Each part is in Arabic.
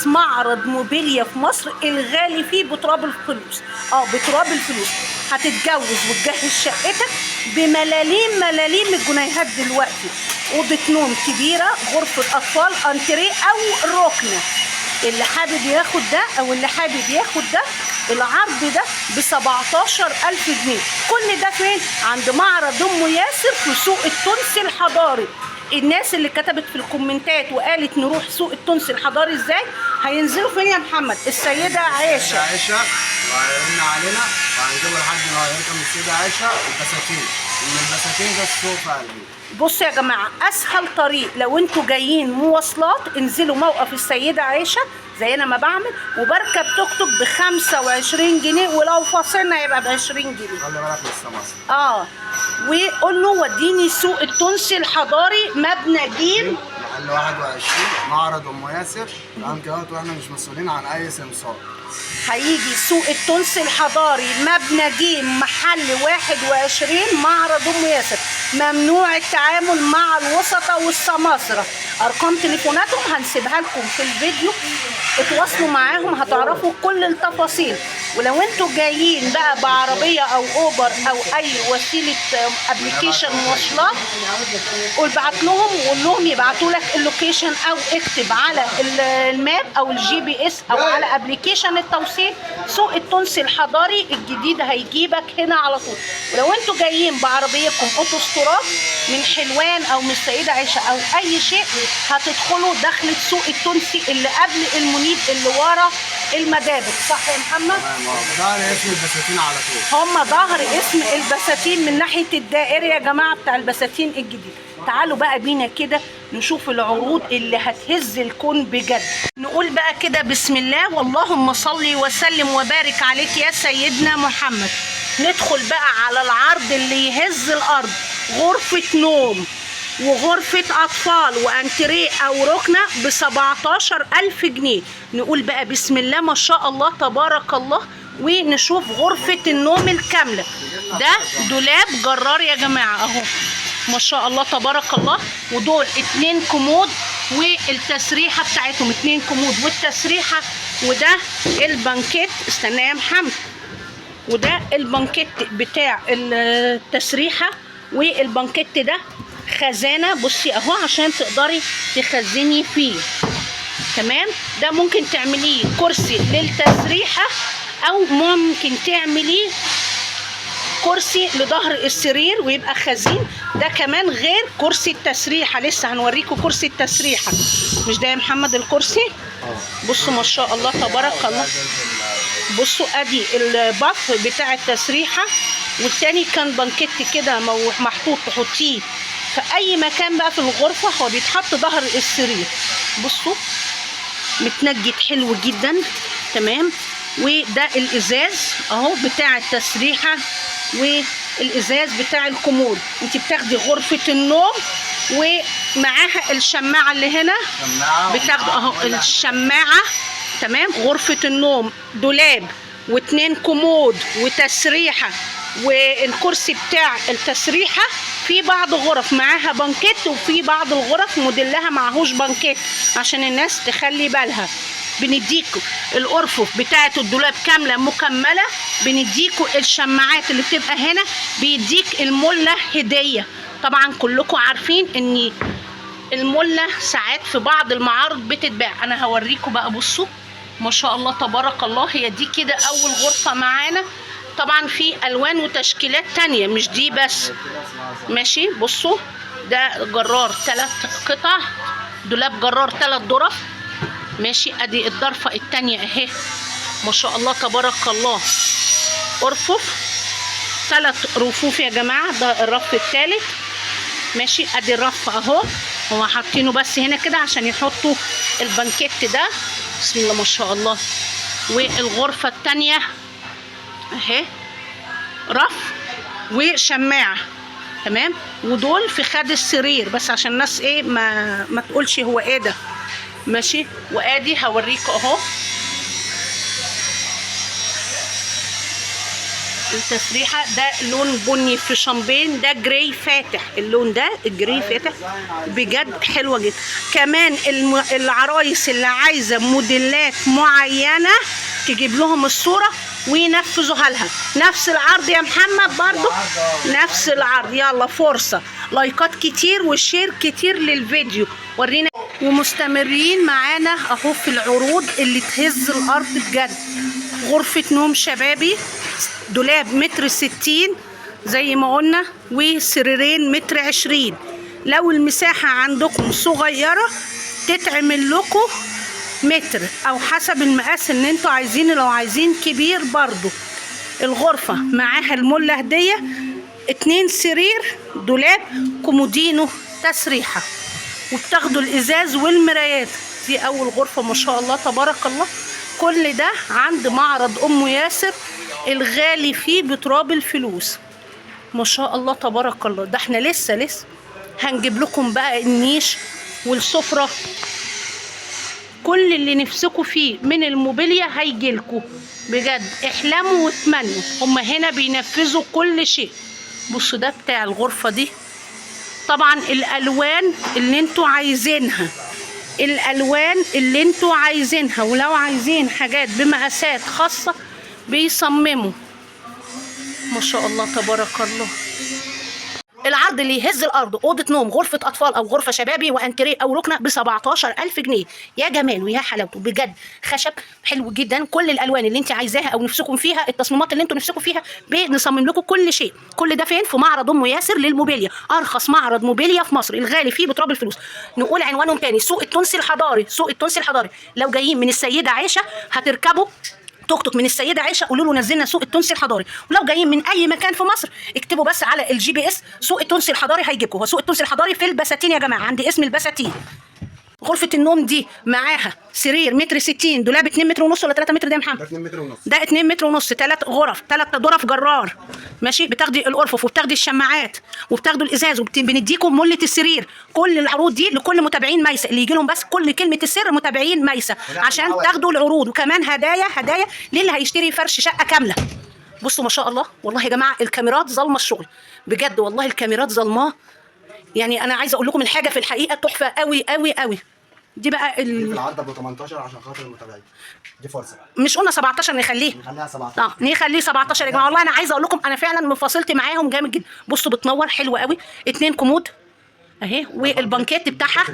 معرض موبيليا في مصر الغالي فيه بتراب الفلوس. بتراب الفلوس. هتتجوز وتجهز شقتك بملاليم ملاليم الجنيهات دلوقتي. اوضه نوم كبيره، غرفه اطفال، انتريه او ركنه. اللي حابب ياخد ده او اللي حابب ياخد ده، العرض ده ب 17,000 جنيه. كل ده فين؟ عند معرض ام ياسر في سوق التونسي الحضاري. الناس اللي كتبت في الكومنتات وقالت نروح سوق التونسي الحضاري ازاي، هينزلوا فين يا محمد؟ السيدة عائشة وهيرن علينا وهنجيبه لحد ما يركب السيدة عائشة البساتين. من البساتين ده السوق في قلبي. بصوا يا جماعة، أسهل طريق لو انتوا جايين مواصلات، انزلوا موقف السيدة عائشة زي أنا ما بعمل، وبركب توك توك ب 25 جنيه، ولو فاصلنا يبقى ب 20 جنيه. خلي بالك من السماسرة. وقول له وديني سوق التونسي الحضاري، مبنى جيم، محل 21 معرض ام ياسر. تمام كده، واحنا مش مسؤولين عن اي سمسار. هيجي سوق التونسي الحضاري، مبنى جيم، محل 21 معرض ام ياسر. ممنوع التعامل مع الوسطى والسماسرة. ارقام تليفوناتهم هنسيبها لكم في الفيديو، اتواصلوا معاهم هتعرفوا كل التفاصيل. ولو انتوا جايين بقى بعربيه او اوبر او اي وسيله ابلكيشن مواصلات، قول بعت لهم وقول لهم يبعتوا لك اللوكيشن، او اكتب على الماب او الجي بي اس او على ابلكيشن التوصيل سوق التونسي الحضاري الجديد، هيجيبك هنا على طول. ولو انتوا جايين بعربيتكم اوتوستراد من حلوان او من السيده عائشه او اي شيء، هتدخلوا دخلة سوق التونسي اللي قبل المنيب اللي ورا المدابر. صح يا محمد؟ ظهر اسم البساتين على طول. هما ظهر اسم البساتين من ناحية الدائري يا جماعة بتاع البساتين الجديد. تعالوا بقى بينا كده نشوف العروض اللي هتهز الكون بجد. نقول بقى كده بسم الله، واللهم صل وسلم وبارك عليك يا سيدنا محمد. ندخل بقى على العرض اللي يهز الأرض. غرفة نوم وغرفة أطفال وأنتريه أو ركنة ب 17,000 جنيه. نقول بقى بسم الله ما شاء الله تبارك الله، ونشوف غرفة النوم الكاملة. ده دولاب جرار يا جماعة اهو، ما شاء الله تبارك الله. ودول 2 كومود والتسريحة بتاعتهم، 2 كومود والتسريحة. وده البنكيت، استنى يا محمد، وده البنكيت بتاع التسريحة. والبنكيت ده خزانة، بصي اهو عشان تقدري تخزني فيه. تمام. ده ممكن تعمليه كرسي للتسريحة، او ممكن تعمليه كرسي لظهر السرير ويبقى خزين. ده كمان غير كرسي التسريحة، لسه هنوريكم كرسي التسريحة. مش ده يا محمد الكرسي؟ بصوا ما شاء الله تبارك الله. بصوا ادي الباف بتاع التسريحة، والتاني كان بنكت كده محطوط تحطيه في اي مكان بقى في الغرفة، هو بيتحط ظهر السرير. بصوا متنجد حلو جدا. تمام. وده الازاز اهو بتاع التسريحة، والازاز بتاع الكومود. انت بتاخدي غرفة النوم ومعاها الشماعة اللي هنا، بتاخدي اهو الشماعة. تمام. غرفة النوم دولاب و2 كومود وتسريحة، والكرسي بتاع التسريحة. في بعض غرف معاها بنكيت، وفي بعض الغرف موديلها معهوش بنكيت عشان الناس تخلي بالها. بنديكوا الارفف بتاعه الدولاب كامله مكمله، بنديكوا الشماعات اللي بتبقى هنا، بيديك المله هديه. طبعا كلكم عارفين ان المله ساعات في بعض المعارض بتتباع. انا هوريكم بقى، بصوا ما شاء الله تبارك الله. هي دي كده اول غرفه معانا، طبعا في الوان وتشكيلات تانية مش دي بس. ماشي. بصوا ده جرار 3 قطع، دولاب جرار 3 ظرف. ماشي. ادي الضرفه التانية اهي، ما شاء الله تبارك الله. ارفف 3 رفوف يا جماعه، ده الرف الثالث. ماشي. ادي الرف اهو، هو حاطينه بس هنا كده عشان يحطوا البنكيت ده. بسم الله ما شاء الله. والغرفه الثانيه اهي، رف وشماعه. تمام. ودول في خد السرير بس عشان الناس ايه ما تقولش هو ايه ده. ماشي. وادي هوريكم اهو التسريحه ده لون بني في شامبين، ده جراي فاتح، اللون ده الجراي فاتح بجد حلوه جدا. كمان العرايس اللي عايزه موديلات معينه تجيب لهم الصوره وينفذوها لها. نفس العرض يا محمد برضو، نفس العرض. يلا فرصه لايكات كتير وشير كتير للفيديو. ورينا ومستمرين معانا اهو في العروض اللي تهز الارض بجد. غرفه نوم شبابي، دولاب متر 60 زي ما قلنا، وسريرين متر 20. لو المساحه عندكم صغيره تتعمل لكم متر او حسب المقاس اللي انتوا عايزينه. لو عايزين كبير برضو الغرفه معاها المله هديه، 2 سرير، دولاب، كومودينو، تسريحه، وبتاخدوا الازاز والمرايات. دي اول غرفه ما شاء الله تبارك الله. كل ده عند معرض ام ياسر، الغالي فيه بتراب الفلوس ما شاء الله تبارك الله. ده احنا لسه هنجيب لكم بقى النيش والسفره، كل اللي نفسكم فيه من الموبيليا هيجيلكم بجد. احلموا واتمنوا، هما هنا بينفذوا كل شيء. بصوا ده بتاع الغرفه دي. طبعا الالوان اللي انتوا عايزينها، الالوان اللي انتوا عايزينها، ولو عايزين حاجات بمقاسات خاصه بيصمموا ما شاء الله تبارك الله. العرض اللي يهز الارض، اوضه نوم، غرفه اطفال او غرفه شبابي وانتريه او ركنه ب 17000 جنيه. يا جماله يا حلاوته بجد. خشب حلو جدا، كل الالوان اللي انت عايزاها او نفسكم فيها، التصميمات اللي انتوا نفسكم فيها بنصمم لكم كل شيء. كل ده فين؟ في معرض ام ياسر للموبيليا، ارخص معرض موبيليا في مصر، الغالي فيه بتراب الفلوس. نقول عنوانهم تاني، سوق التونسي الحضاري. سوق التونسي الحضاري. لو جايين من السيده عائشه هتركبوا توك توك من السيده عائشه، قولوا له نزلنا سوق التونسي الحضاري. ولو جايين من اي مكان في مصر اكتبوا بس على الGPS سوق التونسي الحضاري هيجيبكم. هو سوق التونسي الحضاري في البساتين يا جماعه، عند اسم البساتين. غرفه النوم دي معاها سرير متر 60، دولاب 2 متر ونص ولا 3 متر ده يا محمد؟ ده 2 متر ونص. ده 2 متر ونص، 3 غرف، 3 غرف جرار ماشي. بتاخدي الارفف وبتاخدي الشماعات وبتاخدوا الازاز وبنديكم مله السرير. كل العروض دي لكل متابعين ميسه اللي يجي لهم بس كل كلمه السر متابعين ميسه عشان تاخدوا العروض. وكمان هدايا للي هيشتري فرش شقه كامله. بصوا ما شاء الله والله يا جماعه الكاميرات ظالمه الشغل بجد، والله الكاميرات ظلماه. يعني انا عايزه اقول لكم الحاجه في الحقيقه تحفه قوي قوي قوي. دي بقى دي في العرض ب 18 عشان خاطر المتابعين. دي فرصه. مش قلنا 17 نخليه؟ نخليها 17. نخليه 17 يا جماعه. والله انا عايزه اقول لكم انا فعلا مفاصلتي معاهم جامد جدا. بصوا بتنور حلوه قوي. 2 كومود اهي، والبنكيت بتاعها.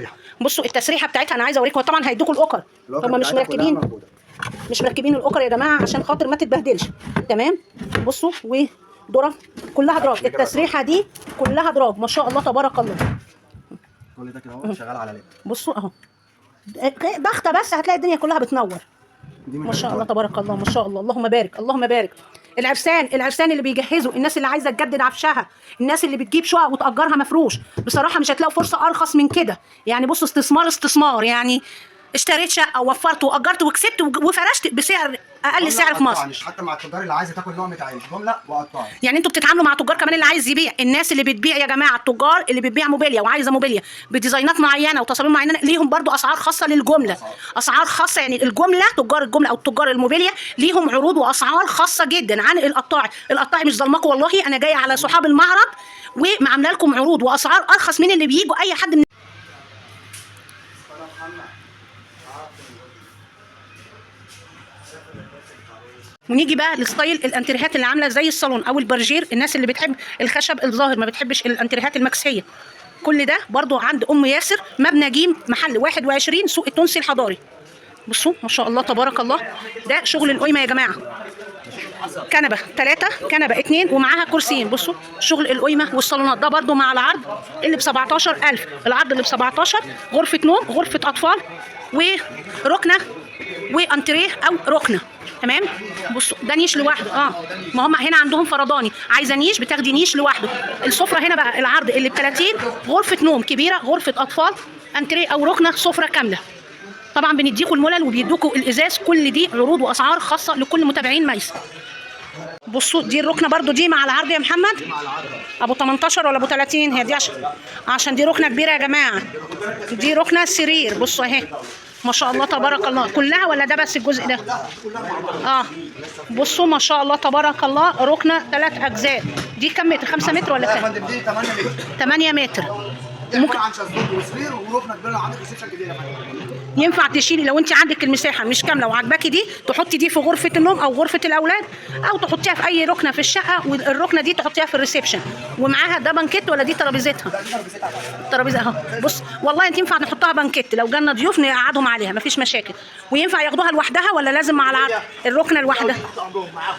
بصوا التسريحه بتاعتها انا عايزه اوريكم. طبعا هيدوكوا الاوكر، هم مش مركبين الاوكر يا جماعه عشان خاطر ما تتبهدلش. تمام. بصوا ودرج كلها دراج. التسريحه دي كلها دراج ما شاء الله تبارك الله. كل ده كده اهو شغال على لاب. بصوا اهو ضغطه بس هتلاقي الدنيا كلها بتنور ما شاء الله تبارك الله ما شاء الله. اللهم بارك اللهم بارك. العرسان اللي بيجهزوا، الناس اللي عايزه تجدد عفشها، الناس اللي بتجيب شقق وتأجرها مفروش، بصراحه مش هتلاقوا فرصه ارخص من كده. يعني بصوا استثمار يعني. اشتريت شقه ووفرت واجرت وكسبت وفرشت بسعر اقل سعر في مصر. حتى مع التجار اللي عايزه تاكل نوع عين جمله وقطاعي. يعني انتوا بتتعاملوا مع تجار كمان اللي عايز يبيع. الناس اللي بتبيع يا جماعه، التجار اللي بتبيع موبيليا وعايزه موبيليا بديزاينات معينه وتصاميم معينه، ليهم برضو اسعار خاصه للجمله. اسعار خاصه يعني الجمله، تجار الجمله او تجار الموبيليا ليهم عروض واسعار خاصه جدا عن القطاعي. القطاعي مش ظلمكم والله، انا جايه على صحاب المعرض وعامله لكم عروض واسعار ارخص من اللي بيجوا اي حد من. ونيجي بقى لستايل الانتريهات اللي عامله زي الصالون او البرجير. الناس اللي بتحب الخشب الظاهر ما بتحبش الانتريهات المكسيه. كل ده برضو عند ام ياسر، مبنى جيم، محل 21 سوق التونسي الحضاري. بصوا ما شاء الله تبارك الله. ده شغل القيمه يا جماعه. كنبه 3، كنبه 2 ومعاها كرسيين. بصوا شغل القيمه والصالونات. ده برضو مع العرض اللي ب 17000. العرض اللي ب 17 غرفه نوم، غرفه اطفال، وركنه وانتريه او ركنه. تمام. بصوا ده نيش لوحده. ما هم هنا عندهم فرداني، عايزه نيش بتاخدي نيش لوحده. السفره هنا بقى العرض اللي ب 30 غرفه نوم كبيره، غرفه اطفال، انتريه او ركنه، سفره كامله. طبعا بنديكوا الملل وبيدوكوا الازاز. كل دي عروض واسعار خاصه لكل متابعين ميسه. بصوا دي الركنه برضو دي مع العرض يا محمد. ابو 18 ولا ابو 30؟ هي دي عشان دي ركنه كبيره يا جماعه. دي ركنه سرير. بصوا اهي ما شاء الله تبارك الله. كلها ولا ده بس الجزء ده؟ بصوا ما شاء الله تبارك الله، ركنه 3 اجزاء. دي كم متر؟ 5 متر ولا كام؟ دي 8 متر. 8 متر. ممكن عن شازلونج وسرير وركنه كبيره لو عندك ريسبشن كبير يا فندم. ينفع تشيلي لو انت عندك المساحه مش كامله وعجباكي دي، تحطي دي في غرفه النوم او غرفه الاولاد، او تحطيها في اي ركنه في الشقه، والركنه دي تحطيها في الريسبشن. ومعاها ده بنكت ولا دي ترابيزتها؟ الترابيزه اهو. بص والله انت ينفع نحطها بنكت، لو جالنا ضيوف نقعدهم عليها مفيش مشاكل. وينفع ياخدوها لوحدها ولا لازم مع العرض؟ الركنه لوحدها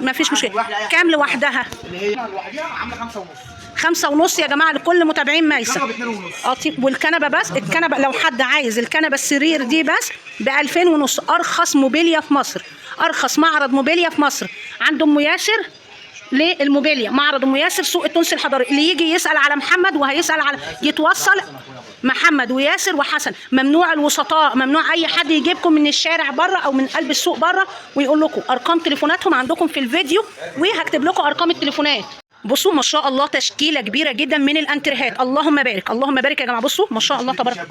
مفيش مشكله. كام لوحدها؟ اللي هي لوحدها عامله 5.5. 5.5 يا جماعه لكل متابعين ميسه. كنبه ب2.5. والكنبه بس، الكنبه لو حد عايز الكنبه السرير دي بس ب 2500. ارخص موبيليا في مصر، ارخص معرض موبيليا في مصر عند ام ياسر للموبيليا، معرض ام ياسر سوق التونسي الحضاري. اللي يجي يسال على محمد وهيسال على يتوصل محمد وياسر وحسن. ممنوع الوسطاء، ممنوع اي حد يجيبكم من الشارع بره او من قلب السوق بره ويقول لكم ارقام تليفوناتهم عندكم في الفيديو، وهكتب لكم ارقام التليفونات. بصوا ما شاء الله تشكيله كبيره جدا من الانتريهات. اللهم بارك اللهم بارك يا جماعه. بصوا ما شاء الله تبارك.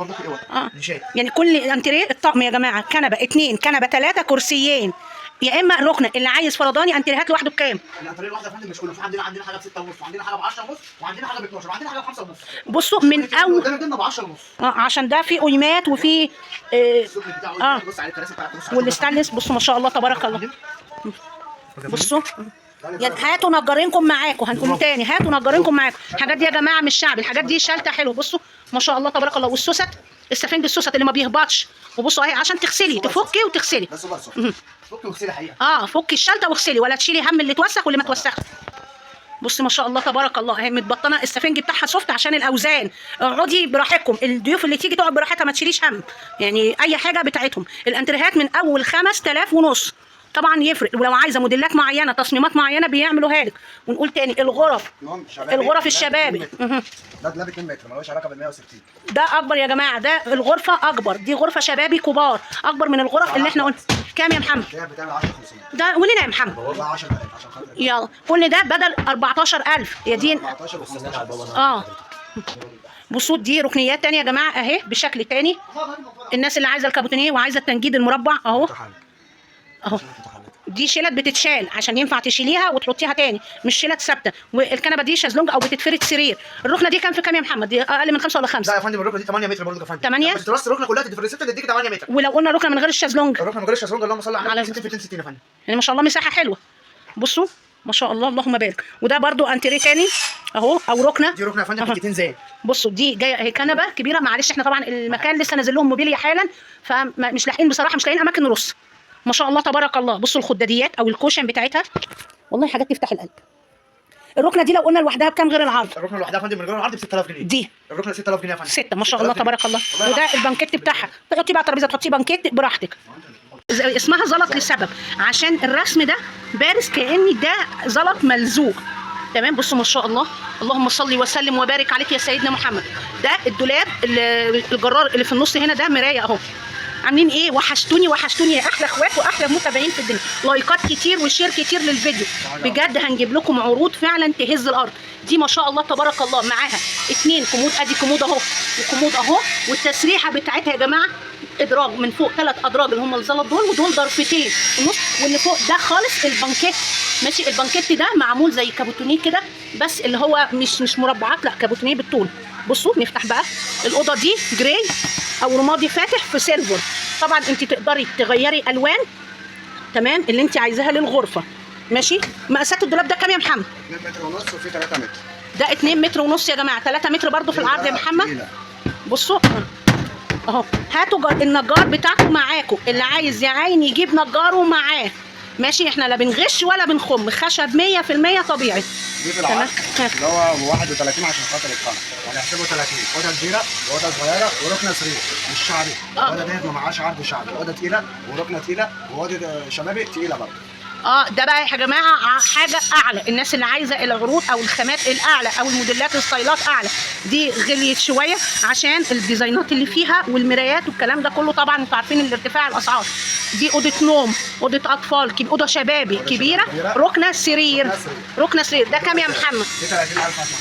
يعني كل انتريه الطقم يا جماعه كنبه 2 كنبه 3 كرسيين، يا اما ركنه. اللي عايز فرداني انتريهات لوحده بكام؟ الانتريه الواحده يا فندم مش كله، في عندنا حاجه ب 6.5 وعندنا حاجه ب 10.5 وعندنا حاجه ب 12 وعندنا حاجه ب 5.5. بصوا من اول قدامنا ب 10.5. عشان ده في قيمات وفي بص على الكراسي بتاعت والستانلس. بصوا ما شاء الله تبارك الله. بصوا يعني هاتوا نجارينكم معاكم. هنقول تاني هاتوا نجارينكم معاكم. الحاجات دي يا جماعه مش شعبي، الحاجات دي شالته حلو. بصوا ما شاء الله تبارك الله. والسوست السفنج السوست اللي ما بيهبطش. وبصوا اهي عشان تغسلي تفكي وتغسلي. بس فكي واغسلي حقيقه. فكي الشلته واغسلي، ولا تشيلي هم اللي اتوسخ واللي ما اتوسخش. بصي ما شاء الله تبارك الله اهي متبطنه. السفنج بتاعها سوفت عشان الاوزان. اقعدي براحتكم، الضيوف اللي تيجي تقعد براحتها ما تشيليش هم، يعني اي حاجه بتاعتهم. الانتريهات من اول 5000 ونص. طبعا يفرق، ولو عايزه موديلات معينه تصميمات معينه بيعملوها لك. ونقول تاني الغرف الشبابي ده ب 2 متر ملوش علاقه بال 160. ده اكبر يا جماعه، ده الغرفه اكبر، دي غرفه شبابي كبار اكبر من الغرف اللي احنا قلنا. كام يا محمد؟ ده بتعمل 10.500. ده قولي لنا يا محمد. والله 10000 عشان خاطر. يلا كل ده بدل 14000 يا دي. 14 و15. بصوا دي ركنيات تانية يا جماعه اهي بشكل تاني. الناس اللي عايزه الكابوتينيه وعايزه التنجيد المربع اهو. دي شيلات بتتشال عشان ينفع تشيليها وتحطيها تاني، مش شيلات ثابته. والكنبه دي شازلونج او بتتفرد سرير. الركنه دي كام في كام يا محمد؟ دي اقل من 5 ولا 5؟ لا يا فندم الركنه دي 8 متر برضه يا فندم. 8 بس دراسه الركنه كلها تدي في تديك 8 متر. ولو قلنا ركنه من غير الشازلونج؟ الركنه من غير الشازلونج اللهم صل على النبي 60 في 60 يا فندم. يعني ما شاء الله مساحه حلوه. بصوا ما شاء الله اللهم بارك. وده برضو انتريه تاني اهو او ركنه. دي ركنه يا فندم حتتين زي. بصوا دي جايه هي كنبه كبيره. معلش احنا طبعا المكان لسه نازل لهم موبيليا حالا، فمش لاحقين بصراحه، مش لاقيين اماكن نرص. ما شاء الله تبارك الله. بصوا الخداديات او الكوشن بتاعتها والله حاجات تفتح القلب. الركنه دي لو قلنا لوحدها بكام غير العرض؟ الركنه لوحدها يا فندم من غير العرض ب 6000 جنيه. دي الركنه 6000 جنيه يا فندم. 6 ما شاء الله تبارك الله. وده البنكيت بتاعها. تحطي بقى ترابيزه تحطي بنكيت براحتك. اسمها زلط لسبب، عشان الرسم ده بارز كأن ده زلط ملزوق. تمام. بصوا ما شاء الله اللهم صل وسلم وبارك عليك يا سيدنا محمد. ده الدولاب الجرار اللي في النص هنا ده مرايه اهو. عاملين ايه؟ وحشتوني وحشتوني يا احلى اخوات واحلى متابعين في الدنيا. لايكات كتير وشير كتير للفيديو بجد. هنجيب لكم عروض فعلا تهز الارض. دي ما شاء الله تبارك الله معاها 2 كومود. ادي كومود اهو وكومود اهو. والتسريحه بتاعتها يا جماعه ادراج من فوق 3 ادراج اللي هم الزلط دول، ودول ضرفتين النص. واللي فوق ده خالص البنكيت ماشي. البنكيت ده معمول زي كابوتونيه كده، بس اللي هو مش مربعات، لا كابوتونيه بالطول. بصوا نفتح بقى الاوضه دي جراي او رمادي فاتح في سيلفر. طبعا انت تقدري تغيري الوان تمام اللي انت عايزاها للغرفه ماشي. مقاسات الدولاب ده كام يا محمد؟ 2 متر ونص وفي 3 متر. ده 2 متر ونص يا جماعه. 3 متر برضو في العرض يا محمد. بصوا اهو. هاتوا النجار بتاعكم معاكم، اللي عايز يعاين يجيب نجاره معاه ماشي. احنا لا بنغش ولا بنخم، خشب 100% طبيعي. دي في العرض اللي هو 31 عشان خاطر القمر، هنحسبه 30. اوضه كبيره واوضه صغيره وركنه سرير مش شعبي. الاوضه ديت ما معهاش عرض شعبي، اوضه تقيله وركنه تقيله واوضه شبابي تقيله برضه. ده بقى يا جماعه حاجه اعلى، الناس اللي عايزه العروض او الخامات الاعلى او الموديلات ستايلات اعلى، دي غليت شويه عشان الديزاينات اللي فيها والمرايات والكلام ده كله. طبعا انتوا عارفين الارتفاع الاسعار. دي اوضه نوم، اوضه اطفال، اوضه شبابي كبيره، ركنه سرير. ركنه سرير ده كام يا محمد؟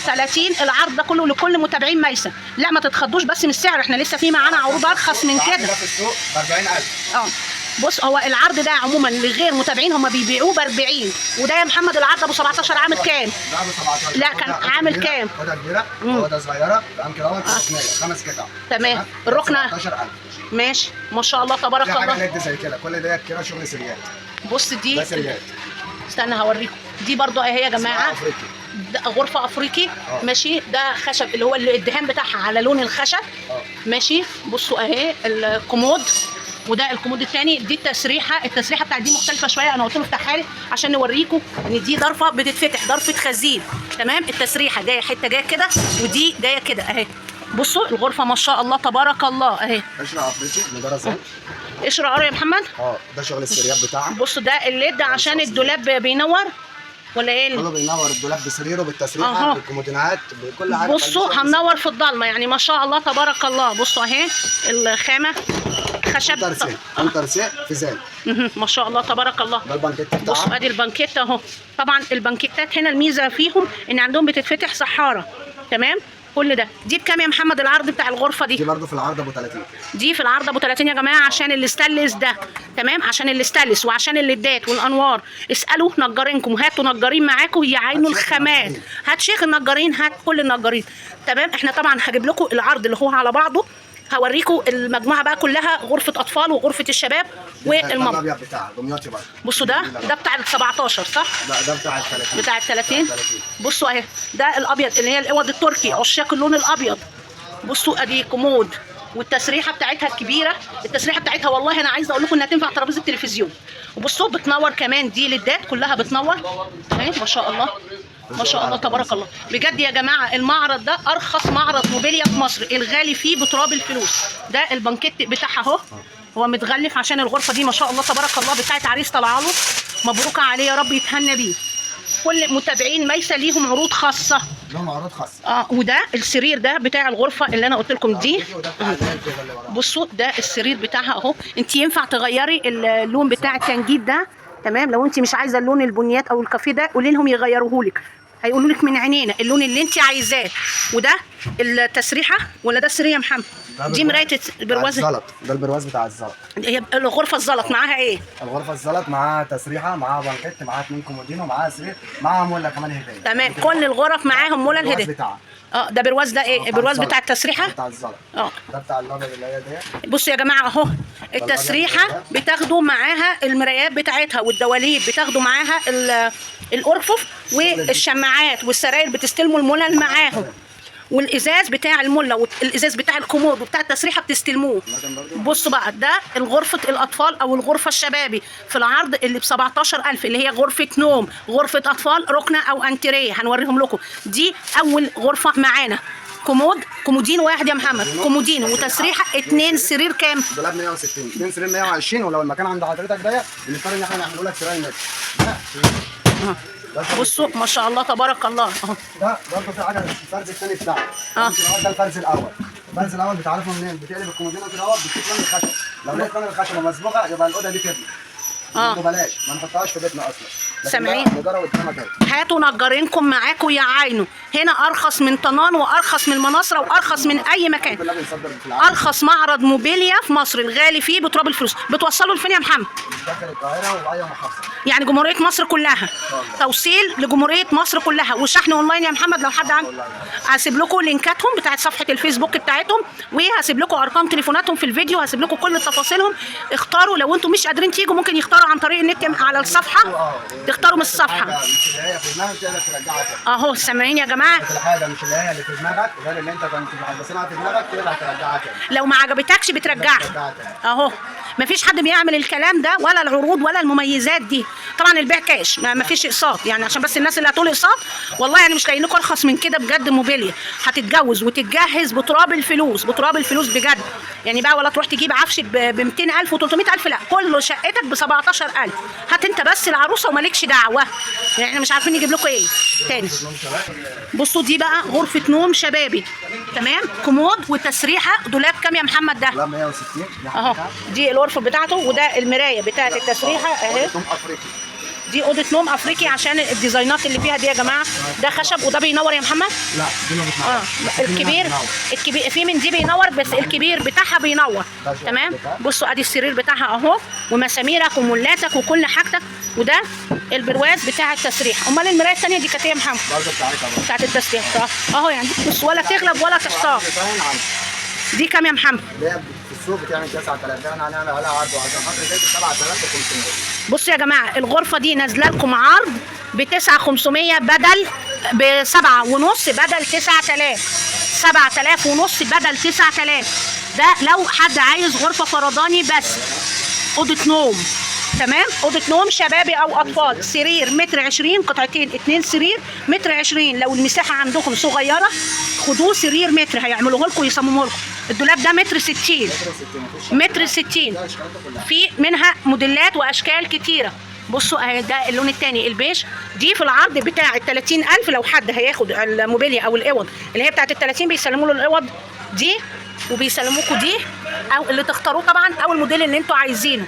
30. العرض ده كله لكل متابعين ميسة. لا ما تتخضوش بس من السعر، احنا لسه في معانا عروض ارخص من كده. في السوق ب 40000. بص هو العرض ده عموما لغير متابعين هم بيبيعوه ب 40. وده يا محمد العرض ابو 17 عامل كام؟ ده ابو 17. لا كان عامل كام؟ اوضه كبيره واوضه صغيره قام كده ركنيه 5 قطع. تمام. الركنه 17000. ماشي ما شاء الله تبارك في حاجه الله. ليد زي كده، كل ده كده شغل سريات. بص دي ده سريات. استنى هوريكم. دي برضو اهي يا جماعه افريقي. ده غرفه افريقي. ماشي. ده خشب اللي هو الدهان بتاعها على لون الخشب. ماشي. بصوا اهي الكومود، وده الكومود الثاني. دي التسريحه بتاعت دي مختلفه شويه، انا قلت له افتحها لي عشان نوريكم ان دي ضرفه بتتفتح، ضرفه خزين. تمام. التسريحه جايه حته جايه كده ودي جايه كده اهي. بصوا الغرفه ما شاء الله تبارك الله اهي. قشره افريقي مجرد زي قشره قرا يا محمد. ده شغل السريات بتاعها. بصوا ده الليد عشان الدولاب بينور ولا ايه؟ كله بينور الدولاب بسريره بالتسريحه بالكومودينات بكل حاجه. بصوا هننور في الضلمه يعني ما شاء الله تبارك الله. بصوا اهي الخامه خشب ترسيع في زين. ما شاء الله تبارك الله. ده البانكيت بتاعها. بصوا ادي البانكيت اهو. طبعا البانكيتات هنا الميزه فيهم ان عندهم بتتفتح صحاره. تمام. كل ده. دي بكام يا محمد العرض بتاع الغرفه دي؟ دي برضه في العرض ابو 30. دي في العرض ابو 30 يا جماعه عشان الاستانلس ده. تمام. عشان الاستانلس وعشان الليدات والانوار. اسالوا نجارينكم وهاتوا نجارين معاكم يعينوا الخامات. هات شيخ النجارين، هات كل النجارين. تمام. احنا طبعا هجيب لكم العرض اللي هو على بعضه، هوريكم المجموعه بقى كلها، غرفه اطفال وغرفه الشباب والماما. الابيض بتاع دمياطي برضه. بصوا ده بتاع ال 17 صح؟ لا ده بتاع ال 30. بتاع ال 30. بصوا اهي ده الابيض اللي هي الاوض التركي، عشاق اللون الابيض. بصوا ادي كومود والتسريحه بتاعتها الكبيره. التسريحه بتاعتها والله انا عايزه اقول لكم انها تنفع ترابيزه التلفزيون. وبصوا بتنور كمان، دي ليدات كلها بتنور اهي ما شاء الله ما شاء الله تبارك الله. بجد يا جماعه المعرض ده ارخص معرض موبيليا في مصر، الغالي فيه بتراب الفلوس. ده البانكيت بتاعها اهو، هو متغلف عشان الغرفه دي ما شاء الله تبارك الله بتاعت عريس طالعه له. مبروك عليه يا رب يتهنى بيه. كل متابعين ميسة ليهم عروض خاصه. لهم عروض خاصه. وده السرير ده بتاع الغرفه اللي انا قلت لكم دي. بصوا ده السرير بتاعها اهو. انت ينفع تغيري اللون بتاع التنجيد ده. تمام. لو انت مش عايزه اللون البنيات او الكافيه ده قولي لهم يغيروه لك، هيقولوا لك من عينينا اللون اللي انت عايزاه. وده التسريحه ولا ده السرير يا محمد؟ دي مرايه البرواز. الزلط ده البرواز بتاع الزلط. هي الغرفه الزلط معاها ايه؟ الغرفه الزلط معاها تسريحه، معاها بانكيت، معاها 2 كومودينو، معاها سرير، معاها موله كمان هديه. تمام. كل الغرف معاهم موله الهديه. ده برواز. ده ايه البرواز بتاع التسريحه؟ بتاع الزلط. ده بتاع الابيض اللي هي دي. بصوا يا جماعه اهو التسريحه بتاخدوا معاها المرايات بتاعتها والدواليب، بتاخدوا معاها الارفف والشماعات والسراير، بتستلموا المولل معاهم. والازاز بتاع المله والازاز بتاع الكومود وبتاع التسريحه بتستلموه. بصوا بقى ده غرفه الاطفال او الغرفه الشبابي في العرض اللي ب 17000 اللي هي غرفه نوم، غرفه اطفال، ركنه او انتريه. هنوريهم لكم. دي اول غرفه معانا. كومودين واحد يا محمد، كومودين وتسريحه 2 سرير كام؟ دولاب 160، 2 سرير 120. ولو المكان عند حضرتك ضيق بنضطر ان احنا نعمله لك سراير متر. بصوا ما شاء الله تبارك الله اهو. ده برضه في حاجه الفرز الثاني بتاعه. ده الفرز الاول. الفرز الاول بتعرفه منين؟ بتقلب الكومودينو كده اهو، بتشوف لون الخشب. لو لقيت لون الخشب مصبوغه يبقى الاوضه دي تبني. بلاش ما نحطهاش في بيتنا اصلا. سامعين؟ قدامك هاتوا نجارينكم معاكم يعاينوا. هنا ارخص من طنان وارخص من المناصره وارخص من اي مكان. ارخص معرض موبيليا في مصر، الغالي فيه بتراب الفلوس. بتوصلوا لفين يا محمد؟ داخل القاهره واي محافظه. يعني جمهوريه مصر كلها. توصيل لجمهوريه مصر كلها وشحن اونلاين يا محمد. لو حد هسيب لكم لينكاتهم بتاعت صفحه الفيسبوك بتاعتهم، وهسيب لكم ارقام تليفوناتهم في الفيديو، هسيب لكم كل تفاصيلهم. اختاروا لو انتم مش قادرين تيجوا ممكن يختاروا عن طريق النت على الصفحه، تختاروا من الصفحه اهو. سامعين يا جماعه؟ جماعه الحاجه مش اللي هي اللي في دماغك غير اللي انت كنت محبسينها في دماغك تقدر ترجعها تاني. لو ما عجبتكش بترجعها اهو. مفيش حد بيعمل الكلام ده ولا العروض ولا المميزات دي. طبعا البيع كاش، مفيش اقساط يعني، عشان بس الناس اللي هتقول اقساط والله يعني مش لاقيين لكم ارخص من كده بجد. موبيليا هتتجوز وتتجهز بتراب الفلوس، بتراب الفلوس بجد يعني بقى. ولا تروح تجيب عفش ب 200,000 و 300,000، لا، كل شقتك ب 17,000. هات انت بس العروسه ومالكش دعوه يعني. احنا مش عارفين نجيب لكم ايه تاني. بصوا دي بقى غرفه نوم شبابي، تمام، كومود وتسريحه. دولاب كام يا محمد ده؟ لا 160 اهو. دي الغرفه بتاعته، وده المرايه بتاعه التسريحه اهي. دي اوضه نوم افريقي عشان الديزاينات اللي فيها دي يا جماعه. ده خشب وده بينور يا محمد. لا دي ما بتنور. الكبير في من دي بينور، بس الكبير بتاعها بينور. تمام. بصوا ادي السرير بتاعها اهو، ومساميرك ومولاتك وكل حاجتك. وده البرواز بتاع التسريح. امال المرايه الثانيه دي كانت ايه يا محمد؟ برضه بتاعتها بتاعت التسريح اهو يعني. بص ولا تغلب ولا تحتار. دي كام يا محمد؟ في السوق بتعمل 9,000، احنا هنعمل عليها عرض عشان خاطر كده 7,500. بصوا يا جماعه الغرفه دي نازله لكم عرض ب 9,500 بدل ب 7,500 بدل 9,000. 7,500 بدل 9,000. ده لو حد عايز غرفه فرداني بس، اوضه نوم، تمام، اوضه نوم شبابي او اطفال. سرير 1.20 متر، قطعتين 2 سرير 1.20 متر. لو المساحه عندكم صغيره خدوه سرير متر، هيعملوه لكم ويصمموه لكم. الدولاب ده 1.60 متر، 1.60 متر. في منها موديلات واشكال كتيره. بصوا اهي ده اللون الثاني البيج. دي في العرض بتاع ال 30,000. لو حد هياخد الموبيليا او الاوض اللي هي بتاعت ال 30 بيسلموا له الاوض دي، وبيسلموكوا دي او اللي تختاروه طبعا، او الموديل اللي انتوا عايزينه.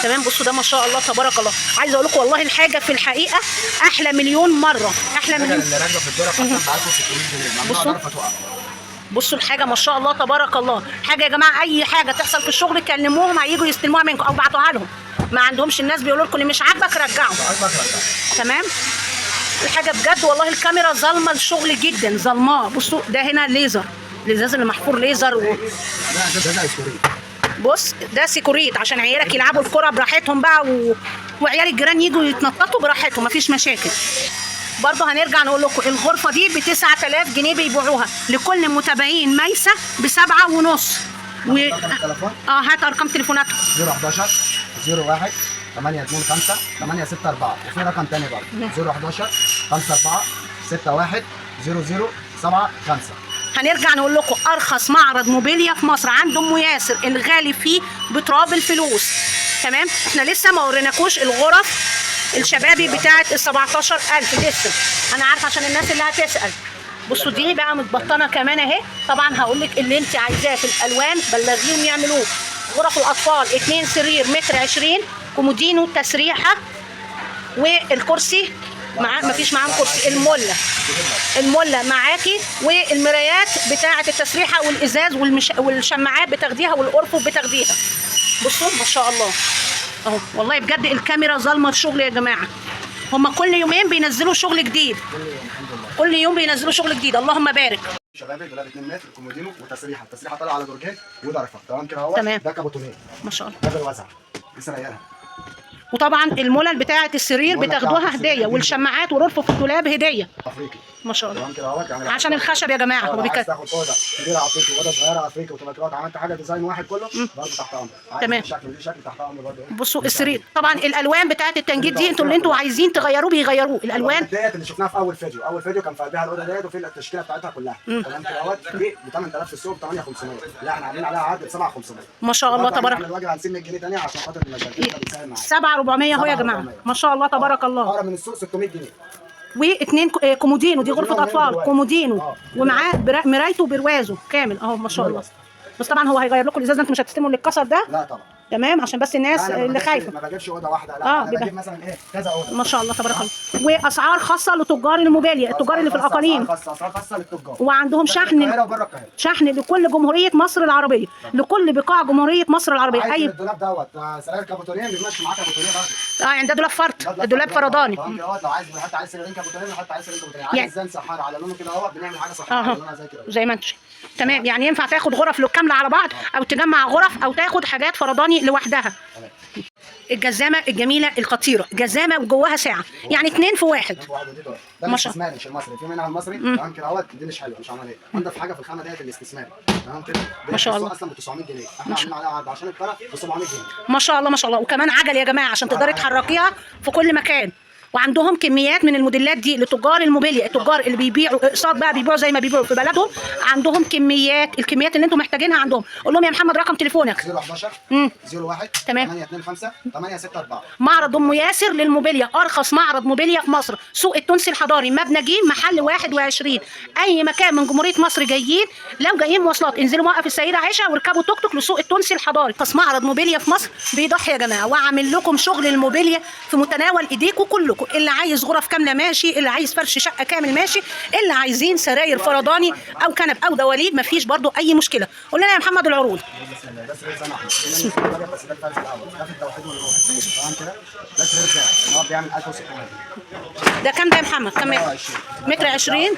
تمام. بصوا ده ما شاء الله تبارك الله. عايزه اقول لكم والله الحاجه في الحقيقه احلى مليون مره، احلى مليون. اللي راكبه في الدرة اصلا ب 1600 جنيه، ممنوع ضرفه تقع. بصوا الحاجه ما شاء الله تبارك الله. حاجه يا جماعه اي حاجه تحصل في الشغل كلموهم هييجوا يستلموها منكم او بعتوها لهم. ما عندهمش الناس بيقولوا لكم اللي مش عاجبك رجعه. تمام. الحاجه بجد والله الكاميرا ظالمه الشغل جدا، ظلماه. بصوا ده هنا ليزر، الازاز اللي محفور ليزر لا ده زي سكوريت. بص ده سيكوريت عشان عيالك يلعبوا الكره براحتهم بقى وعيال الجيران يجوا يتنططوا براحتهم، مفيش مشاكل. برضه هنرجع نقول لكم الغرفه دي ب 9,000 جنيه بيبيعوها لكل متابعين ميسه ب 7,500. هات ارقام تليفوناتهم. 011 01 825 864. وفي رقم تاني برضه 011 54 61 0075. هنرجع نقول لكم ارخص معرض موبيليا في مصر عند ام ياسر، الغالي فيه بتراب الفلوس. تمام. احنا لسه ما وريناكوش الغرف الشبابي بتاعت ال 17,000 لسه. انا عارفه عشان الناس اللي هتسال. بصوا دي بقى متبطنه كمان اهي. طبعا هقول لك اللي انت عايزاه في الالوان بلغيهم يعملوه. غرف الاطفال 2 سرير 1.20 متر، كومودينو تسريحه، والكرسي معاه مفيش معاهم كرسي. المله معاكي، والمرايات بتاعه التسريحه والازاز والشماعات بتاخديها والارفف بتاخديها. بصوا ما شاء الله اهو. والله بجد الكاميرا ظالمه الشغل يا جماعه. هما كل يومين بينزلوا شغل جديد، كل يوم بينزلوا شغل جديد. اللهم بارك. شبابي دولاب 2 متر، كومودينو وتسريحه. التسريحه طالعه على درجين وضرفه. تمام كده اهو. تمام. ده كابوتونيه ما شاء الله. ده بالوزع لسه رايقها. وطبعا الملل بتاعه السرير بتاخدوها هديه، والشماعات والرفف في الدولاب هديه. افريقي ما شاء الله. تمام كده اهو. يعني عشان الخشب يا جماعه. هو عايز تاخد اوضه كبيره افريقي واوضه صغيره افريقي وتبقى عملت حاجه ديزاين واحد كله برضه تحت امرك. تمام. شكل دي شكل تحت امرك برضه. بصوا السرير طبعا الالوان بتاعه التنجيد دي انتوا اللي انتوا عايزين تغيروه بيغيروه. الالوان ديت اللي شفناها في اول فيديو كان في قلبها الاوضه ديت وفي التشكيله بتاعتها كلها. تمام كده اهوت. دي ب 8,000 في السوق ب 8,500. لا احنا عاملين عليها عرض ب 7,500. ما شاء الله تبارك. هنعمل واجب هنسيب 100 جنيه ثانيه عشان خاطر المجال ده بيساعد معايا. 7,400 اهو يا جماعه. ما شاء الله تبارك الله. اقرب من السوق 600 جنيه. واثنين كومودينو. دي غرفه اطفال كومودينو ومعاه مرايته وبروازه كامل اهو ما شاء الله. بس طبعا هو هيغير لكم الازاز، انتوا مش هتستلموا اللي اتكسر ده. لا طبعا. تمام. عشان بس الناس اللي خايفه. ما بجيبش اوضه واحده، لا انا بجيب مثلا ايه كذا اوضه. ما شاء الله تبارك الله. واسعار خاصه لتجار الموبيليا، التجار اللي في الاقاليم. اسعار خاصه للتجار. وعندهم شحن لكل جمهوريه مصر العربيه، لكل بقاع جمهوريه مصر العربيه. اي الدولاب دوت سراير كابوتونيه بنمشي معاه كابوتونيه برضه. يعني ده دولاب فرد، الدولاب فرداني. لو عايز نحط عليه سريرين كابوتونيه نحط عليه سريرين كابوتونيه. عايز زين صحارى على لونه كده اهوت بنعمل حاجه صحارى على لونها زي كده زي ما انتم. تمام. يعني ينفع تاخد غرف كامله على بعض او تجمع غرف او تاخد حاجات فرداني لوحدها. الجزامه الجميله الخطيره، جزامه وجواها ساعه، يعني 2 في 1. ده ما شاء الاستثماري مش المصري، في منها المصري تمام كده اهوت، دي مش حلوه مش عمليه. انضف حاجه في الخامه ديت الاستثماري تمام كده. ما شاء الله. اصلا ب 900 جنيه، احنا عاملين عليها عرض عشان الطرف ب 700 جنيه. ما شاء الله ما شاء الله. وكمان عجل يا جماعه عشان تقدري تحركيها في كل مكان. وعندهم كميات من الموديلات دي لتجار الموبيليا، التجار اللي بيبيعوا اقساط بقى، بيبيعوا زي ما بيبيعوا في بلدهم، عندهم الكميات اللي انتم محتاجينها عندهم. قول لهم يا محمد رقم تليفونك. 011 01 تمام 825 864. معرض ام ياسر للموبيليا، ارخص معرض موبيليا في مصر، سوق التونسي الحضاري، مبنى جيم، محل 21. اي مكان من جمهوريه مصر جايين، لو جايين مواصلات انزلوا موقف السيده عائشه واركبوا توك توك لسوق التونسي الحضاري. ارخص معرض موبيليا في مصر بيضحي يا جماعه، وعامل لكم شغل الموبيليا في متناول ايديكم كلكم. اللي عايز غرف كامله ماشي، اللي عايز فرش شقه كامل ماشي، اللي عايزين سراير فرداني او كنب او دواليب مفيش برضو اي مشكله. قول لنا يا محمد العروض. ده سرير سماح بس ده الفرز الاول، ده في التوحيد والروح تمام كده. ده سرير زي هو بيعمل 1600. ده كام ده يا محمد؟ كام متر 20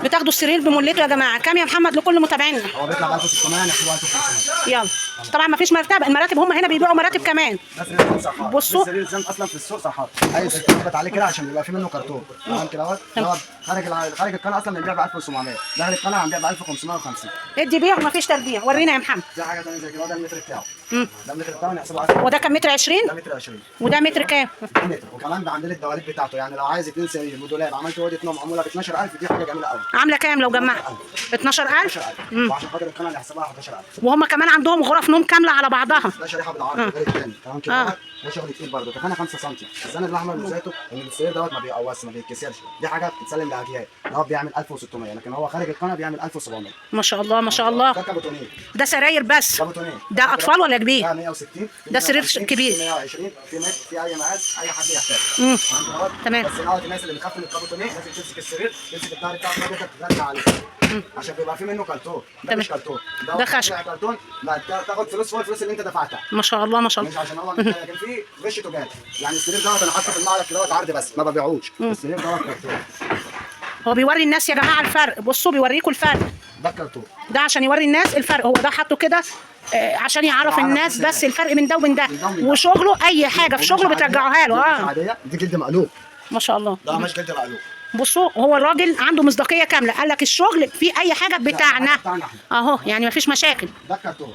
بتاخدوا السرير بملته يا جماعه. كام يا محمد لكل متابعينا؟ هو بيطلع ب 1600 نحسبه 1500. يلا طبعا ما فيش مرتبه، المراتب هم هنا بيبيعوا مراتب كمان. ده سرير صحات. بصوا السرير زين اصلا في السوق صحات، اي سرير ثبت عليه كده عشان بيبقى فيه منه كرتون تمام كده اهوت. دوت خارج القناه اصلا بنبيع ب 1700، داخل القناه هنبيع ب 1550. ادي بيع وما فيش تربيع. ورينا يا محمد. دي حاجه ثانيه زي كده. ده المتر بتاعه، ده المتر بتاعه نحسبه 1000. وده كام متر 20؟ ده متر 20. وده متر كام؟ متر. وكمان عندنا الدواليب بتاعته، يعني لو عايز 2 سرير ودولاب عملت اوضه نوم معموله ب 12000، دي حاجه جميله قوي. عامله كام لو جمعت؟ 12000. وعشان خاطر القناه نحسبها 11000. وهم كمان عندهم غرف نوم كامله على بعضها. ده شريحه بالعرض غير الثاني تمام كده. ده شغل تقيل برضه، كفانا 5 سم. الزن الاحمر ميزته ان السرير دوت ما بيقوسش ما بيتكسرش، دي حاجه بتتسلم لاجيال. هو بيعمل 1600 لكن هو خارج القناه بيعمل 1700. ما شاء الله ما شاء الله. ده كابوتونيه. ده سراير بس. كابوتونيه. ده اطفال ولا كبير؟ ده 160. ده سرير كبير. 120 في متر، في اي مقاس اي حد يحتاج. تمام. بس الاول الناس اللي بتخاف من الكابوتونيه لازم تمسك السرير، تمسك الظهر بتاعه كده ترجع عليه عشان بيبقى فيه منه كرتون. ده مش كرتون، ده خشب. كرتون لا تاخد فلوس فوق الفلوس اللي انت دفعتها. ما شاء الله ما شاء الله. مش عشان هو لكن فيه غش تجاري. يعني السرير دوت انا حاطه في المعرض كده عرض بس ما ببيعوش. السرير دوت كرتون. هو بيوري الناس يا جماعه الفرق. بصوا بيوريكم الفرق. ده كرتون. ده عشان يوري الناس الفرق. هو ده حاطه كده عشان يعرف الناس بس الفرق من ده ومن ده. وشغله اي حاجه في شغله بترجعوها له. دي جلد مقلوب. ما شاء الله. ده مش جلد مقلوب. بصوا هو الراجل عنده مصداقيه كامله، قال لك الشغل في اي حاجه بتاعنا اهو، يعني مفيش مشاكل. ده كرتون.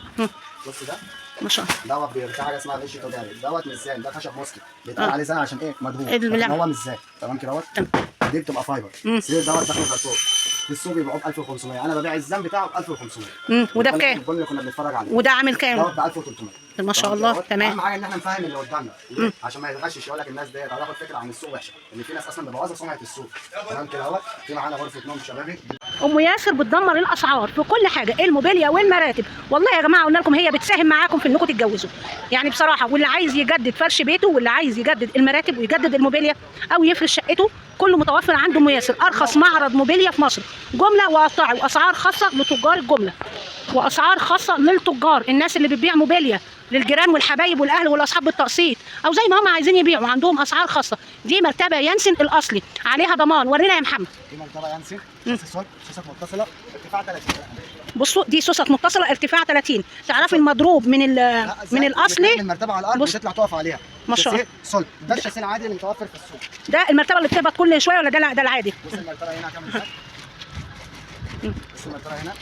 بص ده ما شاء الله. دوت في حاجه اسمها غش تجاري. دوت ميزان، ده خشب مسلم بيتقال عليه زان عشان ايه؟ مدهون. هو ميزان تمام كده اهوت. دي بتبقى فايبر. السرير دوت داخل كرتون. في السوق بيبيعوه ب 1500، انا ببيع الزن بتاعه ب 1500. وده بكام؟ البن اللي كنا بنتفرج عليه. وده عامل كام؟ دوت ب 1300. ما شاء الله. تمام. اهم حاجه ان احنا نفهم اللي قدامنا عشان ما يتغشش يقول لك الناس ديت هتاخد فكره عن السوق وحشه، ان في ناس اصلا مبوظه سمعه السوق تمام كده اهوت. في معانا غرفه نوم شبابي. ام ياسر بتدمر الاسعار في كل حاجه، الموبيليا والمراتب. والله يا جماعه قلنا لكم هي بتساهم معاكم في انكم تتجوزوا يعني بصراحه. واللي عايز يجدد فرش بيته، واللي عايز يجدد المراتب ويجدد الموبيليا او يفرش شقته، كله متوفر عند ام ياسر. ارخص معرض موبيليا في مصر، جمله وقطاعي، واسعار خاصه لتجار الجمله، واسعار خاصه للتجار الناس اللي بتبيع موبيليا للجيران والحبايب والاهل والاصحاب بالتقسيط او زي ما هم عايزين يبيعوا. عندهم اسعار خاصه. دي مرتبه ينسن الاصلي، عليها ضمان. ورينا يا محمد. دي مرتبه ينسن، شاشه متصله، ارتفاع 30. بصوا دي سوست متصله ارتفاع 30. تعرفي المضروب من الاصلي من المرتبه على الارض وتطلع تقف عليها. ما شاء الله. صلب. ده الشاسيه العادي اللي متوفر في السوق. ده المرتبه اللي بتهبط كل شويه ولا ده العادي؟ بص المرتبه هنا كام ازاي؟ بص المرتبه هنا،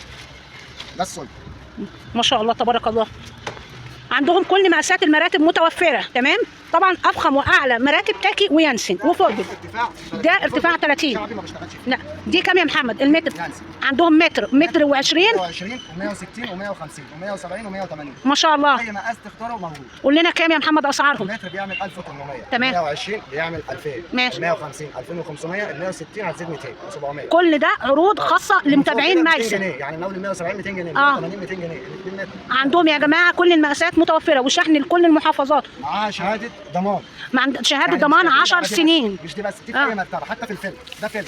ده الصلب. ما شاء الله تبارك الله. عندهم كل مقاسات المراتب متوفره. تمام. طبعا افخم واعلى مراتب تاكي وينسن وفوربل. ده ارتفاع 30. لا دي كام يا محمد المتر؟ عندهم متر و20 و20 و160 و150 و170 و180. ما شاء الله. اي مقاس تختاره موجود. قول لنا كام يا محمد اسعارهم؟ المتر بيعمل 1800. تمام. 120 بيعمل 2000. ماشي. 150 2500 ال 160 هتزيد 200 700. كل ده عروض خاصه لمتابعين ميسر. يعني لو ال 170 200 جنيه 180 200 جنيه الاثنين متر. عندهم يا جماعه كل المقاسات متوفره وشحن لكل المحافظات. معاه شهاده ضمان. شهاده يعني ضمان 10 سنين. مش دي بس، دي في اي مرتبه حتى في الفيلم. ده فيلم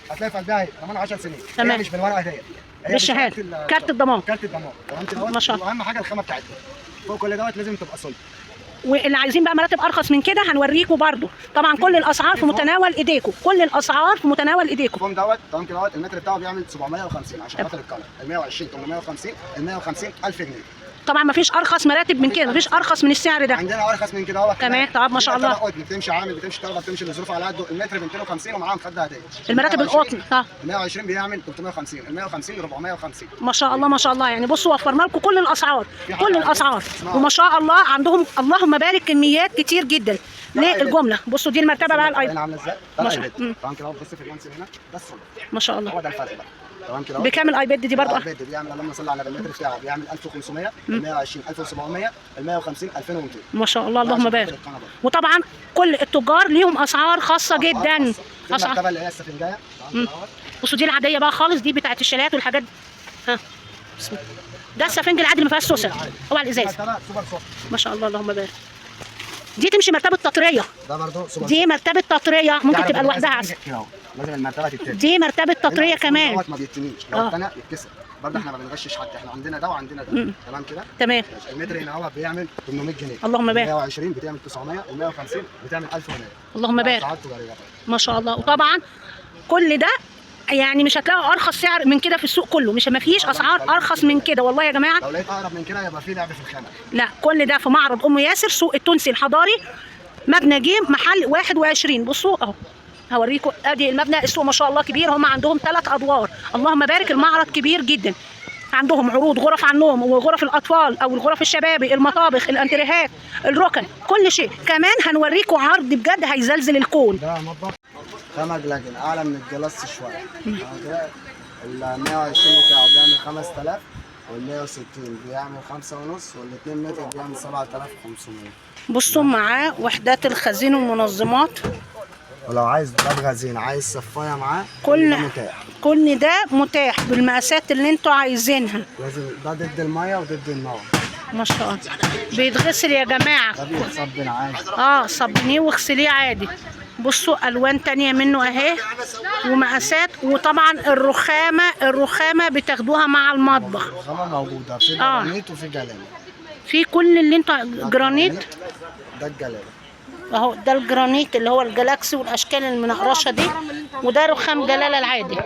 هتلاقي في قلبها ضمان 10 سنين. تمام. هي مش بالورقه ديت، بالشهاده كارت الضمان. كارت الضمان تمام كده. ما شاء الله. واهم حاجه الخامه بتاعتها فوق كل دوت لازم تبقى صلب. واللي عايزين بقى مراتب ارخص من كده هنوريكم برضو. طبعا كل الاسعار في متناول ايديكم، كل الاسعار في متناول ايديكم. الفوم دوت تمام كده المتر بتاعه بيعمل 750 عشان خاطر القلم. ال 120 850 ال 150 1000 جنيه. طبعا ما فيش ارخص مراتب من كده، ما فيش ارخص من السعر ده. عندنا ارخص من كده اهو كمان. طب ما شاء الله. بتمشي عامل، بتمشي طلبه، بتمشي لظروف على قده. المتر ب 250 ومعاهم خده هديه. المراتب القطن اه 120 بيعمل 350، ال 150 450. ما شاء الله ما شاء الله. يعني بصوا وفرنا لكم كل الاسعار، كل الاسعار، وما شاء الله عندهم اللهم بارك كميات كتير جدا للجمله. بصوا دي المرتبه بقى الايض عامله ازاي؟ ما شاء الله. طبعا كده بص في الونس هنا بس ما شاء الله. هو ده الفرق بقى. تمام كده. بكام الايباد دي برضه؟ الايباد بيعمل اللهم صل على المتر بتاعه بيعمل 1500، ال 120 1700، ال 150 2200. ما شاء الله اللهم بارك. وطبعا كل التجار ليهم اسعار خاصه جدا. المرتبه اللي هي السفنجايه. بصوا دي العاديه بقى خالص، دي بتاعت الشاليهات والحاجات دي. ها بسم الله. ده السفنج العادي اللي ما فيهاش سوسه، هو على الازاز. ما شاء الله اللهم بارك. دي تمشي مرتبه تطريه. ده برضه سوبر. دي مرتبه تطريه ممكن تبقى لوحدها عسل. لازم المرتبه تتني. دي مرتبه تطريه كمان. ما بيتنيش، لو اتنى يتكسر. برضه احنا ما بنغشش حد، احنا عندنا ده وعندنا ده. تمام كده؟ تمام. المتر هنا هو بيعمل 800 جنيه. اللهم بارك. 120 بتعمل 900، ال 150 بتعمل 1100. اللهم بارك. ما شاء الله. وطبعا كل ده يعني مش هتلاقوا ارخص سعر من كده في السوق كله، مش ما فيش اسعار ارخص من كده والله يا جماعه. لو لقيت اقرب من كده يبقى في لعب في الخامه. لا كل ده في معرض ام ياسر، سوق التونسي الحضاري، مبنى جيم، محل 21. بصوا اهو هوريكم ادي المبنى. السوق ما شاء الله كبير، هم عندهم 3 ادوار اللهم بارك. المعرض كبير جدا، عندهم عروض غرف عن النوم وغرف الاطفال او الغرف الشبابي، المطابخ، الانتريهات، الركن، كل شيء. كمان هنوريكم عرض بجد هيزلزل الكون. ده مطبخ خمج لكن اعلى من الجلاس شويه. ال 120 بتاعه بيعمل 5000، وال 160 بيعمل 5.5، وال 2 متر بيعمل 7500. بصوا معاه وحدات الخزين والمنظمات. ولو عايز باب غزين، عايز صفايه معاه، كل ده متاح بالمقاسات اللي انتوا عايزينها. لازم ده ضد الميه وضد النار. ما شاء الله. بيتغسل يا جماعه. ده بيتصبن عادي. صبنيه واغسليه عادي. بصوا الوان تانية منه اهي ومقاسات. وطبعا الرخامه بتاخدوها مع المطبخ. الرخامه موجوده في جرانيت وفي جلال. في كل اللي انتوا جرانيت. ده الجلال اهو، ده الجرانيت اللي هو الجلاكسي والاشكال المنقرشه دي، وده رخام جلاله العادي.